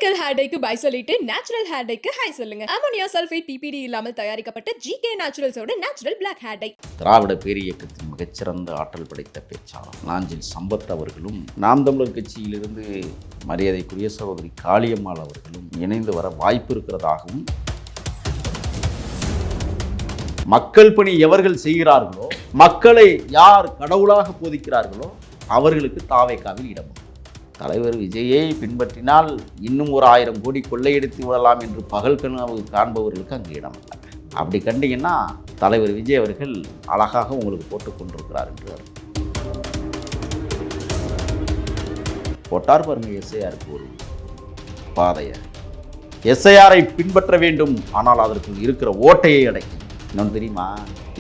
Chemical hair டைக்கு bye சொல்லிட்டு natural hair டைக்கு ஹை சொல்லுங்க. அமோனியா சல்ஃபேட் பிபிடி இல்லாமல் தயாரிக்கப்பட்ட ஜிகே நேச்சுரல்ஸோட நேச்சுரல் பிளாக் ஹேர் டை. திராவிட பேரியக்கத்தின் மிகச்சிறந்த ஆற்றல் படைத்த பேச்சாளர் நாஞ்சில் சம்பத் அவர்களும் நாம் தமிழர் கட்சியிலிருந்து மரியாதைக்குரிய சகோதரி காளியம்மாள் அவர்களும் இணைந்து வர வாய்ப்பு இருக்கிறதாகவும், மக்கள் பணி எவர்கள் செய்கிறார்களோ, மக்களை யார் கடவுளாக போதிக்கிறார்களோ அவர்களுக்கு தாவேக்காவில் இடம். தலைவர் விஜயை பின்பற்றினால் இன்னும் ஒரு 1000 கோடி கொள்ளையடித்து விடலாம் என்று பகல் கனவு காண்பவர்களுக்கு அங்கு இடம் இல்லை. அப்படி கண்டிங்கன்னா தலைவர் விஜய் அவர்கள் அழகாக உங்களுக்கு போட்டுக் கொண்டிருக்கிறார் என்று போட்டார் பாருங்க. எஸ்ஐஆருக்கு ஒரு பாதையை, எஸ்ஐஆரை பின்பற்ற வேண்டும், ஆனால் அதற்கு இருக்கிற ஓட்டையை அடைக்கும். இன்னொன்று தெரியுமா,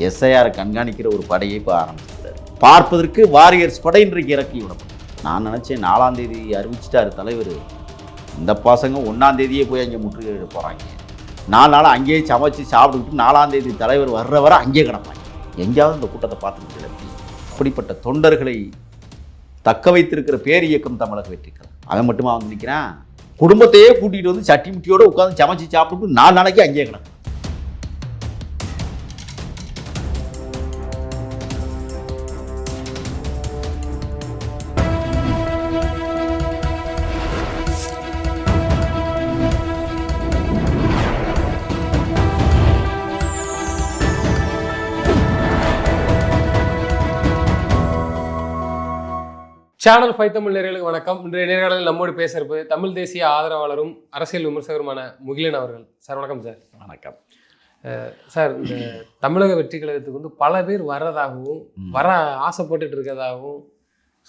எஸ்ஐஆரை கண்காணிக்கிற ஒரு படையை இப்போ ஆரம்பிச்சிட்டார். பார்ப்பதற்கு வாரியர்ஸ் படை இன்றைக்கு இறக்கி விடப்படும். நான் நினச்சேன் 4ஆம் தேதி அறிவிச்சிட்டார் தலைவர், இந்த பசங்க 1ஆம் தேதியே போய் அங்கே முற்றுகையிட போகிறாங்க. 4 நாள் அங்கேயே சமைச்சு சாப்பிட்டுக்கிட்டு 4ஆம் தேதி தலைவர் வர்ற வரை அங்கேயே கிடப்பாங்க. எங்கேயாவது இந்த கூட்டத்தை பார்த்துக்கிட்டு கிடப்பி. அப்படிப்பட்ட தொண்டர்களை தக்க வைத்திருக்கிற பேர் இயக்கம் தமிழக வெற்றிக்கழகம். அவன் மட்டுமா வந்து நிற்கிறான், குடும்பத்தையே கூட்டிகிட்டு வந்து சட்டி முட்டியோடு உட்காந்து சமைச்சு சாப்பிட்டு 4 நாளைக்கு அங்கேயே கிடக்கும். சேனல் 5 தமிழ் நேயர்களுக்கு வணக்கம். இன்றைய நேர்காணலில் நம்மோடு பேசுறது தமிழ் தேசிய ஆதரவாளரும் அரசியல் விமர்சகருமான முகிலன் அவர்கள். சார் வணக்கம். சார் வணக்கம். சார், இந்த தமிழக வெற்றி கழகத்துக்கு வந்து பல பேர் வர்றதாகவும் வர ஆசைப்பட்டுட்டு இருக்கிறதாகவும்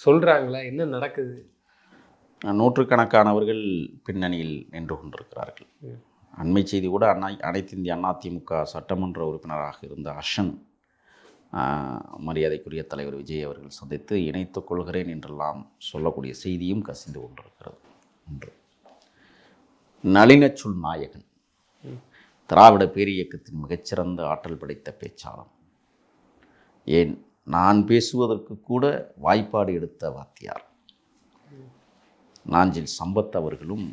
சொல்கிறாங்களே, என்ன நடக்குது? நூற்றுக்கணக்கானவர்கள் பின்னணியில் நின்று கொண்டிருக்கிறார்கள். அண்மை செய்தி கூட அனைத்து இந்திய அதிமுக சட்டமன்ற உறுப்பினராக இருந்த அஷன் மரியாதைக்குரிய தலைவர் விஜய் அவர்கள் சந்தித்து இணைத்துக் கொள்கிறேன் என்றெல்லாம் சொல்லக்கூடிய செய்தியும் கசிந்து கொண்டிருக்கிறது. ஒன்று, நளினச்சொல் நாயகன், திராவிட பேரியக்கத்தின் மிகச்சிறந்த ஆற்றல் படைத்த பேச்சாளர், ஏன் நான் பேசுவதற்கு கூட வாய்ப்பாடு எடுத்த வாத்தியார் நாஞ்சில் சம்பத் அவர்களும்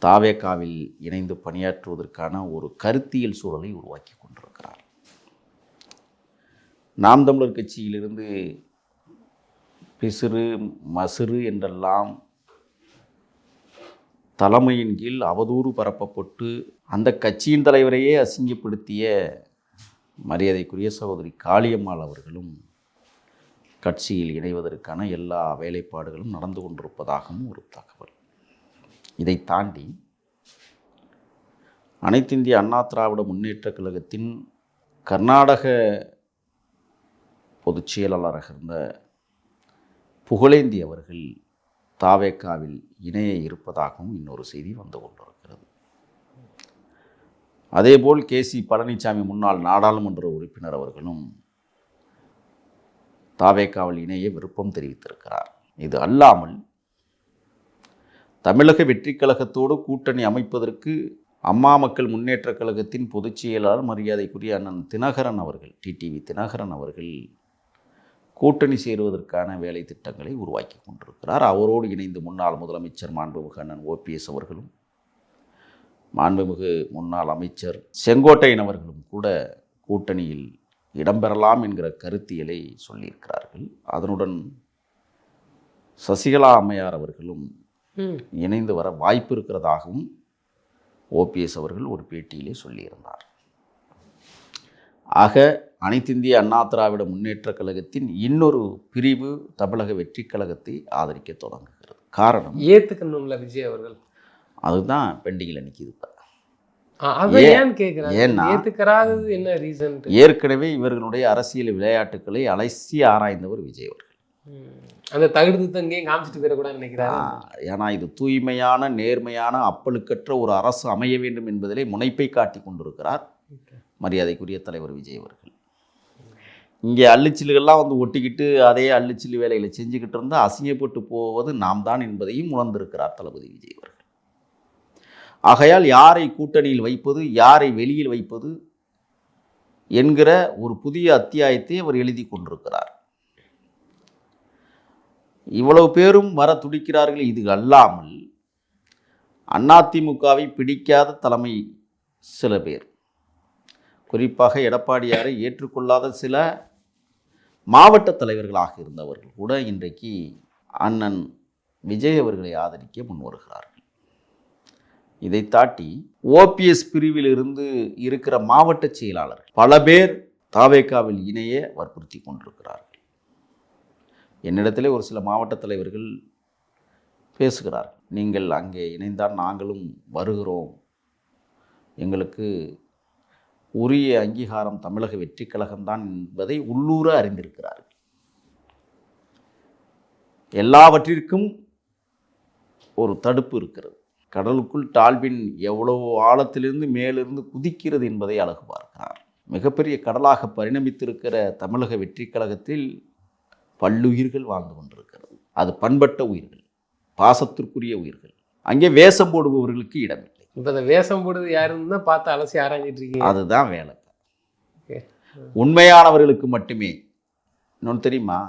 தாவேக்காவில் இணைந்து பணியாற்றுவதற்கான ஒரு கருத்தியல் சூழலை உருவாக்கி கொண்டிருக்கிறார். நாம் தமிழர் கட்சியிலிருந்து பிசிறு மசிறு என்றெல்லாம் தலைமையின் கீழ் அவதூறு பரப்பப்பட்டு அந்த கட்சியின் தலைவரையே அசிங்கப்படுத்திய மரியாதைக்குரிய சகோதரி காளியம்மாள் அவர்களும் கட்சியில் இணைவதற்கான எல்லா வேலைப்பாடுகளும் நடந்து கொண்டிருப்பதாகவும் ஒரு தகவல். இதை தாண்டி அனைத்திந்திய அண்ணா திராவிட முன்னேற்றக் கழகத்தின் கர்நாடக பொதுச் செயலாளராக இருந்த புகழேந்தி அவர்கள் தாவேக்காவில் இணைய இருப்பதாகவும் இன்னொரு செய்தி வந்து கொண்டிருக்கிறது. அதேபோல் கேசி பழனிசாமி முன்னாள் நாடாளுமன்ற உறுப்பினர் அவர்களும் தாவேக்காவில் இணைய விருப்பம் தெரிவித்திருக்கிறார். இது அல்லாமல் தமிழக வெற்றி கழகத்தோடு கூட்டணி அமைப்பதற்கு அம்மா மக்கள் முன்னேற்ற கழகத்தின் பொதுச் செயலாளர் மரியாதைக்குரிய அண்ணன் தினகரன் அவர்கள், டிடிவி தினகரன் அவர்கள் கூட்டணி சேருவதற்கான வேலை திட்டங்களை உருவாக்கி கொண்டிருக்கிறார். அவரோடு இணைந்து முன்னாள் முதலமைச்சர் மாண்புமிகு அண்ணன் ஓபிஎஸ் அவர்களும் மாண்புமிகு முன்னாள் அமைச்சர் செங்கோட்டையன் அவர்களும் கூட கூட்டணியில் இடம்பெறலாம் என்கிற கருத்தியலை சொல்லியிருக்கிறார்கள். அதனுடன் சசிகலா அம்மையார் அவர்களும் இணைந்து வர வாய்ப்பு இருக்கிறதாகவும் ஓபிஎஸ் அவர்கள் ஒரு பேட்டியிலே சொல்லியிருந்தார். ஆக அனைத்திந்திய அண்ணா திராவிட முன்னேற்ற கழகத்தின் இன்னொரு பிரிவு தமிழக வெற்றி கழகத்தை ஆதரிக்க தொடங்குகிறது. காரணம், ஏத்துக்கணும்ல விஜய் அவர்கள், அதுதான் பெண்டிங்கில் நிற்கிது. என்ன ரீசன்? ஏற்கனவே இவர்களுடைய அரசியல் விளையாட்டுக்களை அலசி ஆராய்ந்தவர் விஜய் அவர்கள். அந்த தகுதி தங்கே காமிச்சிட்டு போயிடக்கூடாதுன்னு நினைக்கிறார். ஏன்னா இது தூய்மையான நேர்மையான அப்பழுக்கற்ற ஒரு அரசு அமைய வேண்டும் என்பதிலே முனைப்பை காட்டி கொண்டிருக்கிறார் மரியாதைக்குரிய தலைவர் விஜய் அவர்கள். இங்கே அள்ளுச்சில்கள்லாம் வந்து ஒட்டிக்கிட்டு அதே அள்ளுச்சில் வேலைகளை செஞ்சுக்கிட்டு இருந்தால் அசிங்கப்பட்டு போவது நாம் தான் என்பதையும் உணர்ந்திருக்கிறார் தளபதி விஜய் அவர்கள். ஆகையால் யாரை கூட்டணியில் வைப்பது, யாரை வெளியில் வைப்பது என்கிற ஒரு புதிய அத்தியாயத்தை அவர் எழுதி கொண்டிருக்கிறார். இவ்வளவு பேரும் வர துடிக்கிறார்கள். இது அல்லாமல் அதிமுகவை பிடிக்காத தலைமை சில பேர், குறிப்பாக எடப்பாடியாரை ஏற்றுக்கொள்ளாத சில மாவட்ட தலைவர்களாக இருந்தவர்கள் கூட இன்றைக்கு அண்ணன் விஜய் அவர்களை ஆதரிக்க முன் வருகிறார்கள். இதை தாட்டி ஓபிஎஸ் பிரிவில் இருந்து இருக்கிற மாவட்ட செயலாளர்கள் பல பேர் தாவேகாவில் இணைய வற்புறுத்தி கொண்டிருக்கிறார்கள். என்னிடத்திலே ஒரு சில மாவட்ட தலைவர்கள் பேசுகிறார்கள். நீங்கள் அங்கே இணைந்தால் நாங்களும் வருகிறோம், எங்களுக்கு உரிய அங்கீகாரம் தமிழக வெற்றி கழகம்தான் என்பதை உள்ளூர அறிந்திருக்கிறார்கள். எல்லாவற்றிற்கும் ஒரு தடுப்பு இருக்கிறது. கடலுக்குள் டால்பின் எவ்வளவு ஆழத்திலிருந்து மேலிருந்து குதிக்கிறது என்பதை அழகு பார்க்கிறார். மிகப்பெரிய கடலாக பரிணமித்திருக்கிற தமிழக வெற்றி கழகத்தில் பல்லுயிர்கள் வாழ்ந்து கொண்டிருக்கிறது. அது பண்பட்ட உயிர்கள், பாசத்திற்குரிய உயிர்கள். அங்கே வேஷம் போடுபவர்களுக்கு இடமில்லை. இப்போ அந்த வேஷம் போடுறது யாருன்னு தான் பார்த்து அலசி ஆராய்ஞ்சிட்டு இருக்கீங்க. அதுதான் வேலை. உண்மையானவர்களுக்கு மட்டுமே. இன்னொன்று தெரியுமா,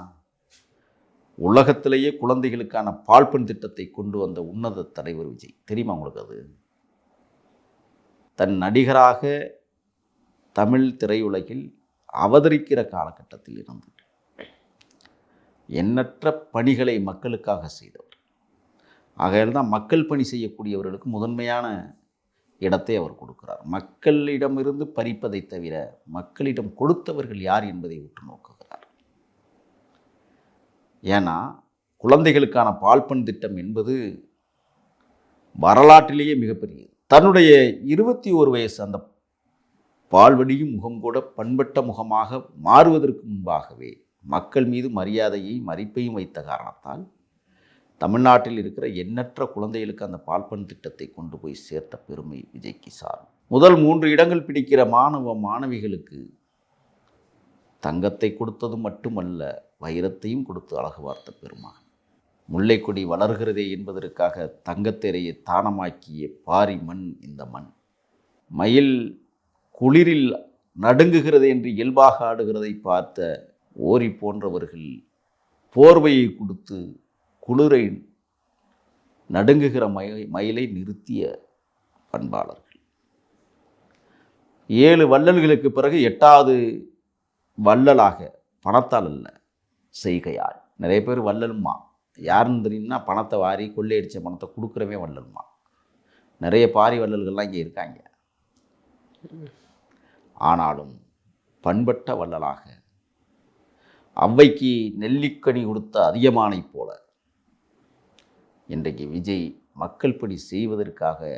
உலகத்திலேயே குழந்தைகளுக்கான பால்பெண் திட்டத்தை கொண்டு வந்த உன்னத தலைவர் விஜய். தெரியுமா உங்களுக்கு? அது தன் நடிகராக தமிழ் திரையுலகில் அவதரிக்கிற காலகட்டத்தில் இருந்து எண்ணற்ற பணிகளை மக்களுக்காக செய்தவர். ஆகையால் தான் மக்கள் பணி செய்யக்கூடியவர்களுக்கு முதன்மையான இடத்தை அவர் கொடுக்கிறார். மக்களிடமிருந்து பறிப்பதை தவிர மக்களிடம் கொடுத்தவர்கள் யார் என்பதை உற்று நோக்குகிறார். ஏன்னா குழந்தைகளுக்கான பால்பெண் திட்டம் என்பது வரலாற்றிலேயே மிகப்பெரியது. தன்னுடைய 21 வயசு அந்த பால்வடியும் முகம் கூட பண்பட்ட முகமாக மாறுவதற்கு முன்பாகவே மக்கள் மீது மரியாதையை மதிப்பையும் வைத்த காரணத்தால் தமிழ்நாட்டில் இருக்கிற எண்ணற்ற குழந்தைகளுக்கு அந்த பால்பெண் திட்டத்தை கொண்டு போய் சேர்த்த பெருமை விஜய்க்கு சாரும். முதல் 3 இடங்கள் பிடிக்கிற மாணவ மாணவிகளுக்கு தங்கத்தை கொடுத்தது மட்டுமல்ல, வைரத்தையும் கொடுத்து அழகு பார்த்த பெருமகன். முல்லைக்கொடி வளர்கிறதே என்பதற்காக தங்கத்திரையை தானமாக்கிய பாரி மண் இந்த மண். மயில் குளிரில் நடுங்குகிறது என்று இயல்பாக ஆடுகிறதை பார்த்த ஓரி போன்றவர்கள் போர்வையை கொடுத்து குளிரை நடுங்குகிற மயிலை நிறுத்திய பண்பாளர்கள். 7 வள்ளல்களுக்கு பிறகு 8வது வள்ளலாக, பணத்தால் அல்ல செய்கையால். நிறைய பேர் வள்ளலுமா யாருன்னு தெரியும்னா, பணத்தை வாரி கொள்ளையடித்த பணத்தை கொடுக்குறவே வள்ளலுமா. நிறைய பாரி வள்ளல்கள்லாம் இங்கே இருக்காங்க. ஆனாலும் பண்பட்ட வள்ளலாக, அவ்வைக்கு நெல்லிக்கனி கொடுத்த அதியமானை போல இன்றைக்கு விஜய் மக்கள் பணி செய்வதற்காக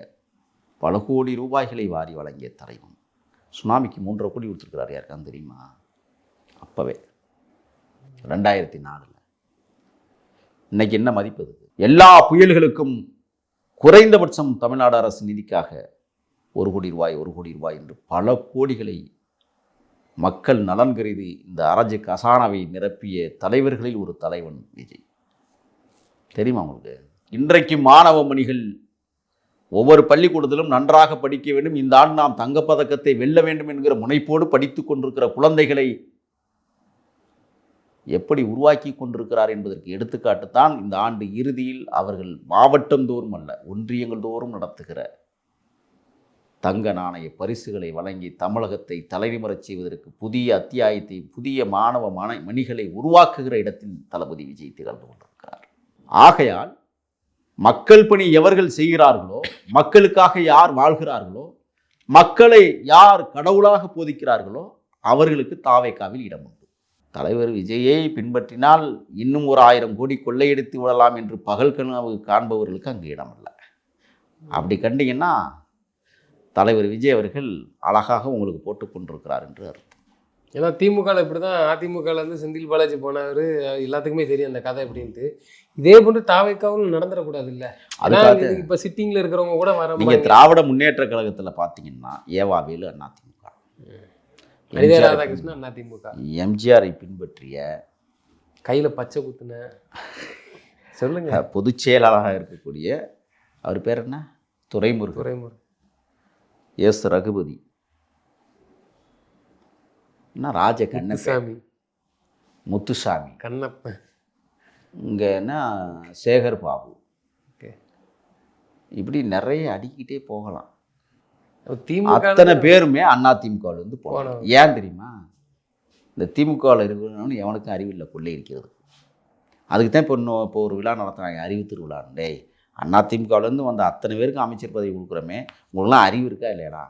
பல கோடி ரூபாய்களை வாரி வழங்கிய தலைவன். சுனாமிக்கு 3.5 கோடி கொடுத்துருக்கிறார். யாருக்கான்னு தெரியுமா? அப்போவே 2004. இன்னைக்கு என்ன மதிப்பு? எல்லா புயல்களுக்கும் குறைந்தபட்சம் தமிழ்நாடு அரசு நிதிக்காக 1 கோடி ரூபாய் 1 கோடி ரூபாய் என்று பல கோடிகளை மக்கள் நலன் கருதி இந்த அரஜு கசானாவை நிரப்பிய தலைவர்களில் ஒரு தலைவன் விஜய். தெரியுமா உங்களுக்கு? இன்றைக்கு மாணவ மணிகள் ஒவ்வொரு பள்ளிக்கூடத்திலும் நன்றாக படிக்க வேண்டும், இந்த ஆண்டு நாம் தங்கப்பதக்கத்தை வெல்ல வேண்டும் என்கிற முனைப்போடு படித்து கொண்டிருக்கிற குழந்தைகளை எப்படி உருவாக்கி கொண்டிருக்கிறார் என்பதற்கு எடுத்துக்காட்டுத்தான் இந்த ஆண்டு இறுதியில் அவர்கள் மாவட்டம் தோறும் அல்ல, ஒன்றியங்கள் தோறும் நடத்துகிற தங்க நாணய பரிசுகளை வழங்கி தமிழகத்தை தலைநிமிரச் செய்வதற்கு புதிய அத்தியாயத்தை, புதிய மாணவ மணிகளை உருவாக்குகிற இடத்தில் தளபதி விஜய் திகழ்ந்து கொண்டிருக்கிறார். ஆகையால் மக்கள் பணி எவர்கள் செய்கிறார்களோ, மக்களுக்காக யார் வாழ்கிறார்களோ, மக்களை யார் கடவுளாக போதிக்கிறார்களோ அவர்களுக்கு தாவேகாவில் இடம் உண்டு. தலைவர் விஜயை பின்பற்றினால் இன்னும் ஒரு 1000 கோடி கொள்ளையடித்து விடலாம் என்று பகல் கனவு காண்பவர்களுக்கு அங்கு இடமில்லை. அப்படி கண்டிங்கன்னா தலைவர் விஜய் அவர்கள் அழகாக உங்களுக்கு போட்டு கொண்டிருக்கிறார் என்று அர்த்தம். ஏன்னா திமுகவில் இப்படி தான், அதிமுகலேருந்து செந்தில் பாலாஜி போனவர் எல்லாத்துக்குமே தெரியும் அந்த கதை எப்படின்ட்டு. இதே போன்று தாவேக்காவும் நடந்துடக்கூடாது இல்லை? அதுக்காக இப்போ சிட்டிங்கில் இருக்கிறவங்க கூட வர, நீங்கள் திராவிட முன்னேற்ற கழகத்தில் பார்த்தீங்கன்னா ஏவாவேலு அதிமுக, ராதாகிருஷ்ணன் அதிமுக, எம்ஜிஆரை பின்பற்றிய கையில் பச்சை குத்துன சொல்லுங்க பொதுச் செயலாளராக இருக்கக்கூடிய அவர் பேர் என்ன, துரைமுருகன், எஸ் ரகுபதி, என்ன ராஜ கண்ணசாமி, முத்துசாமி, கண்ணப்பன், இங்கே என்ன சேகர் பாபு, இப்படி நிறைய அடிக்கிட்டே போகலாம். திமுக அத்தனை பேருமே அதிமுகவிலேருந்து போகலாம். போனவங்க. ஏன் தெரியுமா? இந்த திமுகவில் இருக்கணும்னு எவனுக்கும் அறிவில்லை கொள்ளையடிக்கிறது. அதுக்கு தான் இப்போ ஒரு விழா நடத்துகிறாங்க, அறிவு திருவிழா. டேய், அதிமுகவிலேருந்து வந்த அத்தனை பேருக்கு அமைச்சர் பதவி கொடுக்குறோமே, உங்களுக்குலாம் அறிவு இருக்கா இல்லையாடா?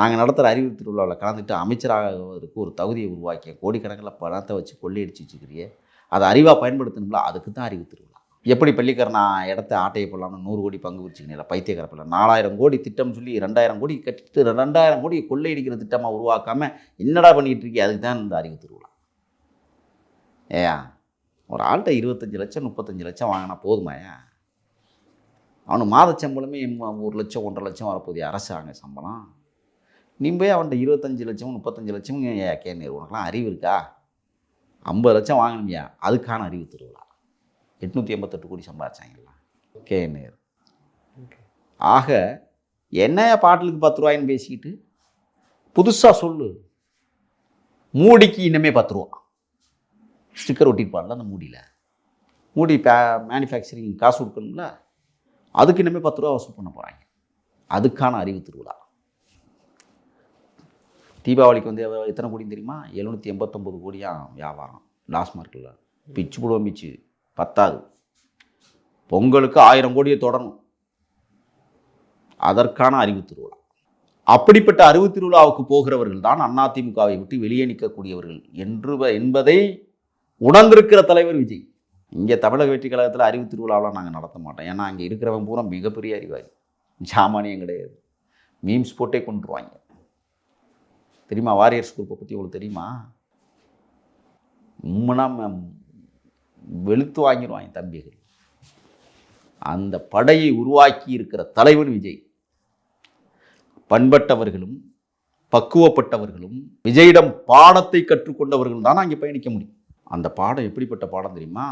நாங்கள் நடத்துகிற அறிவு திருவிழாவில் கலந்துட்டு அமைச்சராகிறதுக்கு ஒரு தகுதியை உருவாக்கிய கோடிக்கணக்கில் பணத்தை வச்சு கொள்ளையடிச்சு வச்சுக்கிறியே, அதை அறிவாக பயன்படுத்தணும்ல, அதுக்கு தான் அறிவு திருவிழா. எப்படி பள்ளிக்கரணா இடத்த ஆட்டையை போடலாம்னு 100 கோடி பங்கு வச்சுக்கணும், பைத்தியக்காரப்பில் 4000 கோடி திட்டம் சொல்லி 2000 கோடி கட்டிட்டு 2000 கோடி கொள்ளையடிக்கிற திட்டமாக உருவாக்காமல் என்னடா பண்ணிகிட்டு இருக்கே? அதுக்கு தான் இந்த அறிவு திருவிழா. ஏயா, ஒரு ஆள்கிட்ட 25 லட்சம் 35 லட்சம் வாங்கினா போதுமாயா? அவனு மாத சம்பளமே 1 லட்சம் 1.5 லட்சம் வரப்போகுது அரசாங்க சம்பளம். நீ போய் அவன்கிட்ட 25 லட்சம் 35 லட்சம் கேட்க, உனக்குலாம் அறிவு இருக்கா? 50 லட்சம் வாங்கணுமியா, அதுக்கான அறிவு திருவிழா. 888 கோடி சம்பாதிச்சாங்களா கேஎன்ஆர். ஆக என்னையா பாட்டிலுக்கு 10 ரூபாய்ன்னு பேசிக்கிட்டு புதுசாக சொல்லு. மூடிக்கு இன்னமே 10 ரூபா ஸ்டிக்கர் ஒட்டிப்பாடல அந்த மூடியில். மூடி மேனுஃபேக்சரிங் காசு கொடுக்கணும்ல, அதுக்கு இன்னமே 10 ரூபா வசூல் பண்ண போகிறாங்க. அதுக்கான அறிவு திருவிழா. தீபாவளிக்கு வந்து எத்தனை கோடி தெரியுமா? 789 கோடியாக வியாபாரம் டாஸ்மார்க்கில். பிச்சு போடுவோம், பிச்சு பத்தாது. பொங்கலுக்கு 1000 கோடியை தொடரணும். அதற்கான அறிவு திருவிழா. அப்படிப்பட்ட அறிவு திருவிழாவுக்கு போகிறவர்கள் தான் அதிமுகவை விட்டு வெளியே நிற்கக்கூடியவர்கள் என்பதை உணர்ந்திருக்கிற தலைவர் விஜய். இங்கே தமிழக வெற்றி கழகத்தில் அறிவு திருவிழாவெலாம் நாங்கள் நடத்த மாட்டோம். ஏன்னா அங்கே இருக்கிறவன் பூரா மிகப்பெரிய அறிவாளி, சாமானியம் கிடையாது. மீம்ஸ் போட்டே கொண்டுருவாங்க. தெரியுமா வாரியர்ஸ் குரூப்பை பற்றி உங்களுக்கு தெரியுமா? உண்மைனா வெளுத்து வாங்கிடுவாங்க தம்பிகள். அந்த படையை உருவாக்கி இருக்கிற தலைவன் விஜய். பண்பட்டவர்களும் பக்குவப்பட்டவர்களும் விஜயிடம் பாடத்தை கற்றுக்கொண்டவர்கள் தான் அங்கே பயணிக்க முடியும். அந்த பாடம் எப்படிப்பட்ட பாடம் தெரியுமா?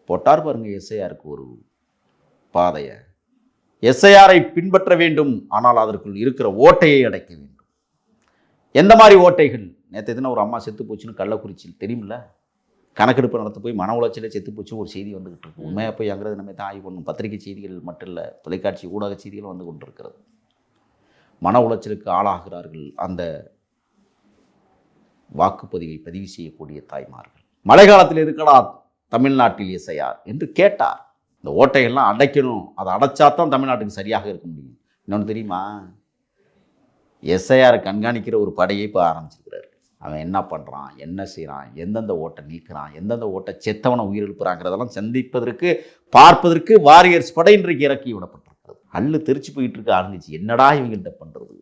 போட்டார் பாருங்க எஸ்ஐஆருக்கு ஒரு பாதையை. எஸ்ஐஆரை பின்பற்ற வேண்டும், ஆனால் அதற்குள் இருக்கிற ஓட்டையை அடைக்க வேண்டும். எந்த மாதிரி ஓட்டைகள்? நேற்று எதுனா ஒரு அம்மா செத்து போச்சுன்னு கள்ளக்குறிச்சியில் தெரியுமில்ல, கணக்கெடுப்பு நடத்த போய் மன உளைச்சலே செத்து போச்சு ஒரு செய்தி வந்துக்கிட்டு இருக்கு. உண்மையாக போய் அங்கிறது நம்ம தான் ஆய்வு பண்ணணும். பத்திரிகை செய்திகள் மட்டும் இல்லை, தொலைக்காட்சி ஊடக செய்திகள் வந்து கொண்டிருக்கிறது. மன உளைச்சலுக்கு ஆளாகிறார்கள் அந்த வாக்குப்பதிவை பதிவு செய்யக்கூடிய தாய்மார்கள். மழை காலத்தில் எதுக்கடா தமிழ்நாட்டில் எஸ்ஐஆர் என்று கேட்டார். இந்த ஓட்டைகள்லாம் அடைக்கணும், அதை அடைச்சா தான் தமிழ்நாட்டுக்கு சரியாக இருக்க முடியும். இன்னொன்று தெரியுமா? எஸ்ஐஆரை கண்காணிக்கிற ஒரு படையை இப்போ ஆரம்பிச்சிருக்கிறார். அவன் என்ன பண்ணுறான், என்ன செய்கிறான், எந்தெந்த ஓட்டை நீக்கிறான், எந்தெந்த ஓட்டை செத்தவனை உயிரிழப்புறாங்கிறதெல்லாம் சந்திப்பதற்கு பார்ப்பதற்கு வாரியர்ஸ் படை இன்றைக்கு இறக்கி விடப்பட்டிருக்கிறது. அள்ளு தெரிச்சு போயிட்டு இருக்க ஆரம்பிச்சு. என்னடா இவங்கள்ட்ட பண்ணுறது,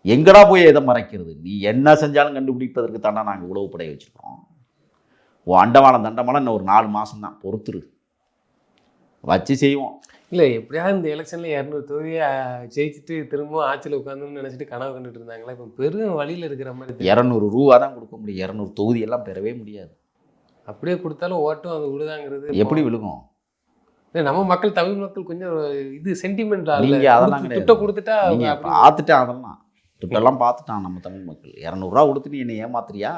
எங்கடா போய் எதை மறைக்கிறது? நீ என்ன செஞ்சாலும் கண்டுபிடிப்பதற்கு தாண்டா நாங்கள் உளவு படைய வச்சுருக்கோம். ஓ அண்டமானம் தண்டமானம் இன்னும் ஒரு 4 மாதம் தான் பொறுத்துரு, வச்சு செய்வோம். இல்லை, எப்படியாவது இந்த எலெக்ஷனில் 200 தொகுதியை ஜெயிச்சுட்டு திரும்பவும் ஆட்சியில் உட்காந்துன்னு நினச்சிட்டு கனவு கண்டுட்டு இருந்தாங்களா? இப்போ பெரும் வழியில் இருக்கிற மாதிரி. 200 ரூபா தான் கொடுக்க முடியும், 200 தொகுதியெல்லாம் பெறவே முடியாது. அப்படியே கொடுத்தாலும் ஓட்டும் அது விழுதாங்கிறது எப்படி விழுகும்? இல்லை, நம்ம மக்கள் தமிழ் மக்கள் கொஞ்சம் இது சென்டிமெண்ட் நீங்கள் அதெல்லாம் துட்டை கொடுத்துட்டா நீங்கள் பார்த்துட்டேன். அதெல்லாம் துட்டெல்லாம் பார்த்துட்டான் நம்ம தமிழ் மக்கள். 200 ரூபா கொடுத்து நீ என்னை ஏமாத்துறியா?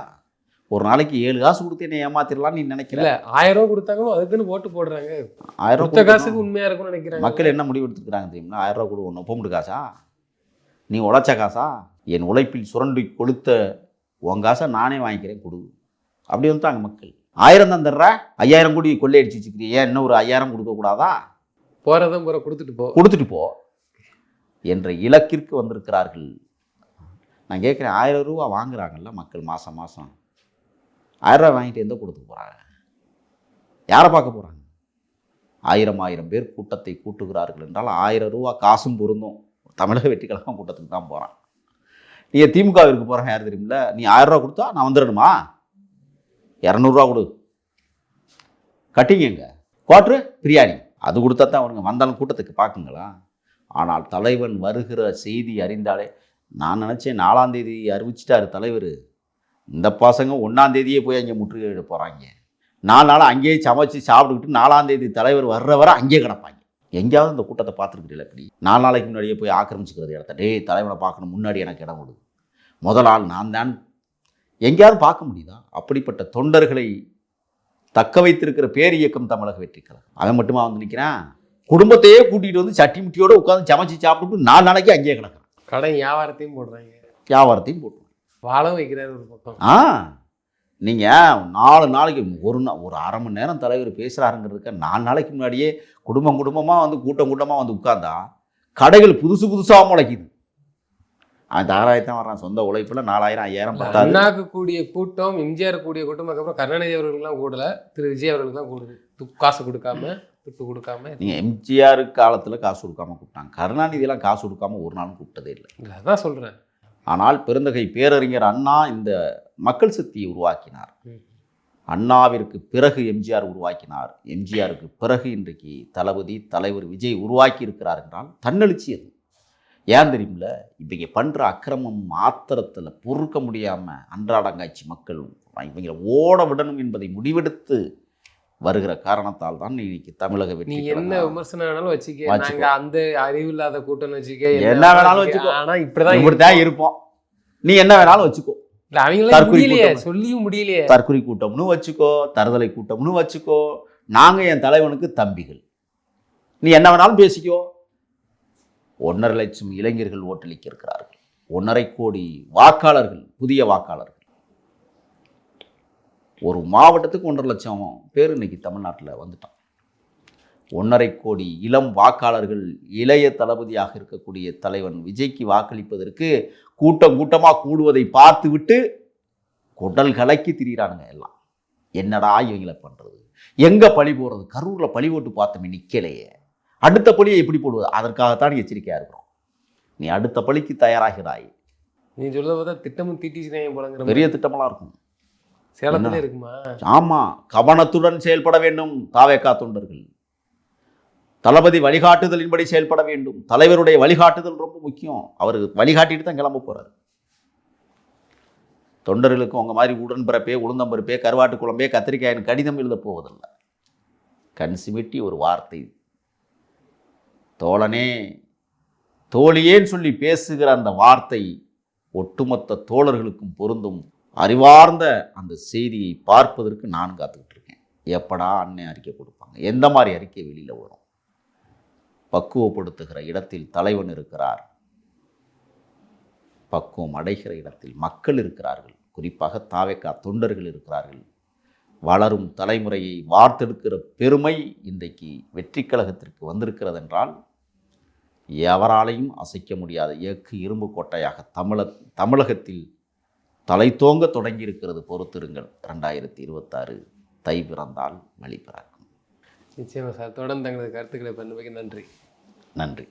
ஒரு நாளைக்கு 7 காசு கொடுத்து என்னை ஏமாத்திடலாம்னு நீ நினைக்கல. 1000 ரூபா கொடுத்தாங்க, அதுக்குன்னு ஓட்டு போடுறாங்க. 1000 கொடுத்த காசுக்கு உண்மையா இருக்கும்னு நினைக்கிறாங்க. மக்கள் என்ன முடிவு எடுத்துக்கிறாங்க தெரியுமா? 1000 ரூபா கொடு, ஒன்று ஒப்பமுட்டு காசா? நீ உழைச்ச காசா? என் உழைப்பில் சுரண்டி கொளுத்த உன் காசை நானே வாங்கிக்கிறேன் கொடு. அப்படி வந்துட்டாங்க மக்கள். 1000 தான் தர்ற, 5000 கோடி கொள்ளையடிச்சு வச்சுக்கிறியே, இன்னும் ஒரு 5000 கொடுக்கக்கூடாதா? போகிறதும் கொடுத்துட்டு போ என்ற இலக்கிற்கு வந்திருக்கிறார்கள். நான் கேட்குறேன், 1000 ரூபா வாங்குறாங்கல்ல மக்கள் மாதம் 1000 ரூபா வாங்கிட்டு எந்த கூட்டத்துக்கு போகிறாங்க? யாரை பார்க்க போகிறாங்க? 1000 பேர் கூட்டத்தை கூட்டுகிறார்கள் என்றால் 1000 ரூபா காசும் பொருந்தும். தமிழக வெற்றி கழகம் கூட்டத்துக்கு தான் போகிறான். நீங்கள் திமுகவிற்கு போகிறாங்க யார் தெரியுமில்ல? நீ 1000 ரூபா கொடுத்தா நான் வந்துடணுமா? 200 ரூபா கொடு, கட்டிங்க குவாட்ரு பிரியாணி அது கொடுத்தா தான் அவனுங்க வந்தாலும் கூட்டத்துக்கு பார்க்குங்களா? ஆனால் தலைவன் வருகிற செய்தி அறிந்தாலே, நான் நினச்சேன் 4ஆம் தேதி அறிவிச்சிட்டாரு தலைவர், இந்த பசங்க 1ஆம் தேதியே போய் அங்கே முற்றுகையிட போகிறாங்க. 4 நாள் அங்கேயே சமைச்சு சாப்பிட்டுக்கிட்டு 4ஆம் தேதி தலைவர் வர்ற வரை அங்கேயே கிடப்பாங்க. எங்கேயாவது இந்த கூட்டத்தை பார்த்துருக்கிறீங்களா? இப்படி 4 நாளைக்கு முன்னாடியே போய் ஆக்கிரமிச்சுக்கிறது இடத்த. டேய் தலைவனை பார்க்கணும், முன்னாடி எனக்கு இடம் கொடு, முதல் ஆள் நான் தான். எங்கேயாவது பார்க்க முடியுதா? அப்படிப்பட்ட தொண்டர்களை தக்க வைத்திருக்கிற பேர் இயக்கம் தமிழக வெற்றி கழகம். அவன் மட்டுமா வந்து நிற்கிறான்? குடும்பத்தையே கூட்டிகிட்டு வந்து சட்டி முட்டியோடு உட்காந்து சமைச்சு சாப்பிட்டுட்டு 4 நாளைக்கு அங்கேயே கிடக்குறேன். கடை வியாபாரத்தையும் போடுறாங்க, வியாபாரத்தையும் போட்டு வாழவும் வைக்கிறாரு ஒரு பக்கம். நீங்கள் 4 நாளைக்கு ஒரு அரை மணி நேரம் தலைவர் பேசுகிறாருங்கிறதுக்கு 4 நாளைக்கு முன்னாடியே குடும்பமாக வந்து கூட்டமாக வந்து உட்கார்ந்தா கடைகள் புதுசாக முளைக்குது. அந்த 6000 தான் வர்றான், சொந்த உழைப்பில் 4000 5000 பத்தாது. அண்ணாக்கு கூடிய கூட்டம், எம்ஜிஆர் கூடிய கூட்டம், அதுக்கப்புறம் கருணாநிதி அவர்களுக்குலாம் கூடல, திரு விஜய் அவர்களுக்கு தான் கூடுது. காசு கொடுக்காம, துட்டு கொடுக்காம. நீங்கள் எம்ஜிஆர் காலத்தில் காசு கொடுக்காம கூப்பிட்டாங்க, கருணாநிதியெல்லாம் காசு கொடுக்காம ஒரு நாளும் கூப்பிட்டதே இல்லை. அதான் சொல்கிறேன். ஆனால் பெருந்தகை பேரறிஞர் அண்ணா இந்த மக்கள் சக்தியை உருவாக்கினார். அண்ணாவிற்கு பிறகு எம்ஜிஆர் உருவாக்கினார். எம்ஜிஆருக்கு பிறகு இன்றைக்கு தளபதி தலைவர் விஜய் உருவாக்கி இருக்கிறார் என்றால் தன்னெழுச்சி அது. ஏன் தெரியுமில்ல, இவங்க பண்ணுற அக்கிரமம் ஆத்திரத்தில் பொறுக்க முடியாமல் அன்றாடங்காட்சி மக்கள் இவங்களை ஓட விடணும் என்பதை முடிவெடுத்து வருகிற காரணத்தால் தான் இன்னைக்கு தமிழக வெற்றி. நீ என்ன விமர்சனம் வேணாலும் வச்சுக்க, நாங்க அந்த அறிவில்லாத கூட்டம் வச்சுக்க, என்ன வேணாலும் வச்சுக்கோ, ஆனா இப்படிதான் இப்படித்தான் இருப்போம். நீ என்ன வேணாலும் வச்சுக்கோ, அவங்களே முடியலையே, சொல்லியும் முடியலையே. தற்கொலை கூட்டம்னு வச்சுக்கோ, தருதலை கூட்டம்னு வச்சுக்கோ, நாங்க என் தலைவனுக்கு தம்பிகள், நீ என்ன வேணாலும் பேசிக்கோ. 1.5 லட்சம் இளைஞர்கள் ஓட்டளிக்க இருக்கிறார்கள். 1.5 கோடி வாக்காளர்கள், புதிய வாக்காளர்கள். ஒரு மாவட்டத்துக்கு 1.5 லட்சம் பேர் இன்னைக்கு தமிழ்நாட்டில் வந்துட்டான். 1.5 கோடி இளம் வாக்காளர்கள் இளைய தளபதியாக இருக்கக்கூடிய தலைவன் விஜய்க்கு வாக்களிப்பதற்கு கூட்டமாக கூடுவதை பார்த்து விட்டு குடல் கலக்கி திரிகிறானுங்க எல்லாம். என்னடா இவங்களை பண்ணுறது, எங்கே பழி போடுறது, கரூரில் பழி போட்டு பார்த்தோமே நிற்கலையே, அடுத்த பழியை எப்படி போடுவது, அதற்காகத்தான் எச்சரிக்கையாக இருக்கிறோம். நீ அடுத்த பழிக்கு தயாராகிறாய். நீ சொல்ல பார்த்தா திட்டமும் தீட்டிச்சுனே போலங்கிற பெரிய திட்டமெல்லாம் இருக்கும். சேலத்துல இருக்குமா? ஆமாம், கவனத்துடன் செயல்பட வேண்டும் தாவேகா தொண்டர்கள். தளபதி வழிகாட்டுதலின்படி செயல்பட வேண்டும். தலைவருடைய வழிகாட்டுதல் ரொம்ப முக்கியம். அவர் வழிகாட்டிட்டு தான் கிளம்ப போகிறார். தொண்டர்களுக்கு உங்கள் மாதிரி உடன்பிறப்பே, உளுந்தம்பருப்பே, கருவாட்டு குழம்பே, கத்திரிக்காயின் கடிதம் எழுத போவதில்லை. கண் சிமிட்டி ஒரு வார்த்தை, தோழனே தோழியேன்னு சொல்லி பேசுகிற அந்த வார்த்தை ஒட்டுமொத்த தோழர்களுக்கும் பொருந்தும். அறிவார்ந்த அந்த செய்தியை பார்ப்பதற்கு நான் காத்துக்கிட்டு இருக்கேன். எப்படா அண்ணன் அறிக்கை கொடுப்பாங்க, எந்த மாதிரி அறிக்கை வெளியில் வரும். பக்குவப்படுத்துகிற இடத்தில் தலைவன் இருக்கிறார், பக்குவம் அடைகிற இடத்தில் மக்கள் இருக்கிறார்கள், குறிப்பாக தாவேகா தொண்டர்கள் இருக்கிறார்கள். வளரும் தலைமுறையை வார்த்தெடுக்கிற பெருமை இன்றைக்கு வெற்றி கழகத்திற்கு வந்திருக்கிறது என்றால் எவராலையும் அசைக்க முடியாத ஏக்கு இரும்பு கோட்டையாக தமிழகத்தில் தலை தோங்க தொடங்கியிருக்கிறது. பொறுத்திருங்கள், 2026 தை பிறந்தால் வழி பிறக்கும். நிச்சயமா சார். தொடர்ந்து தங்களது கருத்துக்களை பண்ணுவதற்கு நன்றி. நன்றி.